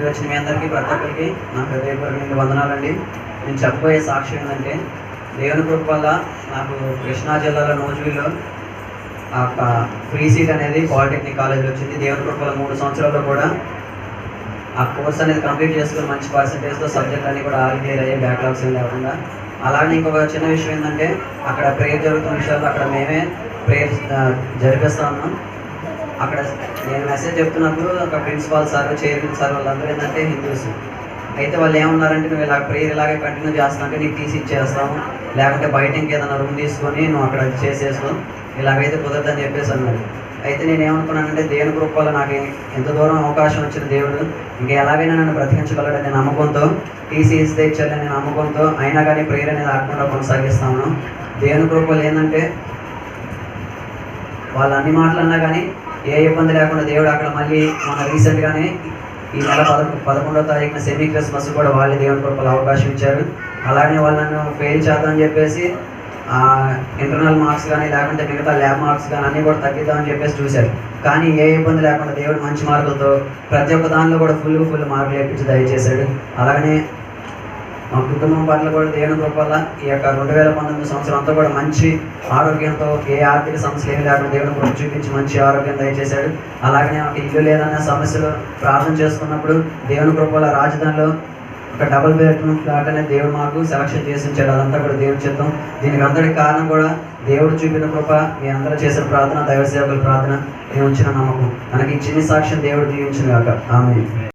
కూడి వచ్చిన మీ అందరికీ ప్రతి ఒక్కరికి నా హృదయపూర్వక వందనాలండి. నేను చెప్పబోయే సాక్ష్యం ఏంటంటే, దేవుని కృప వల్ల నాకు కృష్ణా జిల్లాలో నూజివీడులో ఫ్రీ సీట్ అనేది పాలిటెక్నిక్ కాలేజీలో వచ్చింది. దేవుని కృప వల్ల 3 సంవత్సరాల్లో కూడా ఆ కోర్స్ అనేది కంప్లీట్ చేసుకుని మంచి పర్సెంటేజ్తో సబ్జెక్ట్ అన్నీ కూడా ఆల్ క్లియర్ అయ్యే, బ్యాక్లాగ్స్ ఏం లేకుండా. అలాగే ఇంకొక చిన్న విషయం ఏంటంటే, అక్కడ ప్రేయర్ జరుగుతున్న విషయాల్లో అక్కడ మేమే ప్రేయర్ జరిపిస్తా ఉన్నాం. అక్కడ నేను మెసేజ్ చెప్తున్నప్పుడు అక్కడ ప్రిన్సిపాల్ సార్, చైర్మన్ సార్ వాళ్ళందరూ ఏంటంటే హిందూస్. అయితే వాళ్ళు ఏమన్నారంటే, నువ్వు ఇలా ప్రేయర్ ఇలాగే కంటిన్యూ చేస్తానంటే నీకు తీసి ఇచ్చేస్తాము, లేకుంటే బయట ఇంకేదైనా రూమ్ తీసుకొని నువ్వు అక్కడ చేసేసు, ఇలాగైతే కుదరదని చెప్పేసి అన్నారు. అయితే నేను ఏమనుకున్నానంటే, దేవుని కృప వల్ల నాకు ఎంత దూరం అవకాశం వచ్చిన దేవుడు ఇంకా ఎలాగైనా నన్ను బ్రతికించగలడని నమ్మకంతో, టీసీ ఇస్తే ఇచ్చాడని నమ్మకంతో, అయినా కానీ ప్రేయర్ అనేది ఆడకుండా కొనసాగిస్తాను. దేవుని కృప వల్ల ఏంటంటే, వాళ్ళు అన్ని మాటలు అన్నా కానీ ఏ ఇబ్బంది లేకుండా దేవుడు అక్కడ మళ్ళీ మన రీసెంట్గానే ఈ నెల 11వ తారీఖున సెమీ క్రిస్మస్ కూడా వాళ్ళే దేవుని కృపలో అవకాశం ఇచ్చారు. అలాగే వాళ్ళు నన్ను ఫెయిల్ చేద్దామని చెప్పేసి ఇంటర్నల్ మార్క్స్ కానీ లేకుంటే మిగతా ల్యాబ్ మార్క్స్ కానీ అన్నీ కూడా తగ్గిద్దామని చెప్పేసి చూశారు. కానీ ఏ ఇబ్బంది లేకుండా దేవుడు మంచి మార్కులతో ప్రతి ఒక్క దానిలో కూడా ఫుల్ మార్కులు వేయించి దయచేశాడు. అలాగనే మా కుటుంబం పట్ల కూడా దేవుని కృప వల్ల ఈ యొక్క 2019 సంవత్సరం అంతా కూడా మంచి ఆరోగ్యంతో, ఏ ఆర్థిక సమస్యలు ఏమి లేకుండా దేవుని కృప చూపించి మంచి ఆరోగ్యం దయచేశాడు. అలాగనే ఒక ఇల్లు లేదన్న సమస్యలు ప్రార్థన చేసుకున్నప్పుడు దేవుని కృప వల్ల రాజధానిలో ఒక డబుల్ బెడ్రూమ్ ఫ్లాట్ అనేది దేవుడు మాకు సెలక్షన్ చేసి ఉంచాడు. అదంతా కూడా దేవుని చిత్తం. దీనికి అందరికి కారణం కూడా దేవుడు చూపిన కృప, మీ అందరూ చేసిన ప్రార్థన, దైవ సేవకుల ప్రార్థన, మేము ఉంచిన నమ్మకం. మనకి ఈ చిన్ని సాక్ష్యం దేవుడు దీవించును గాక. ఆమేన్.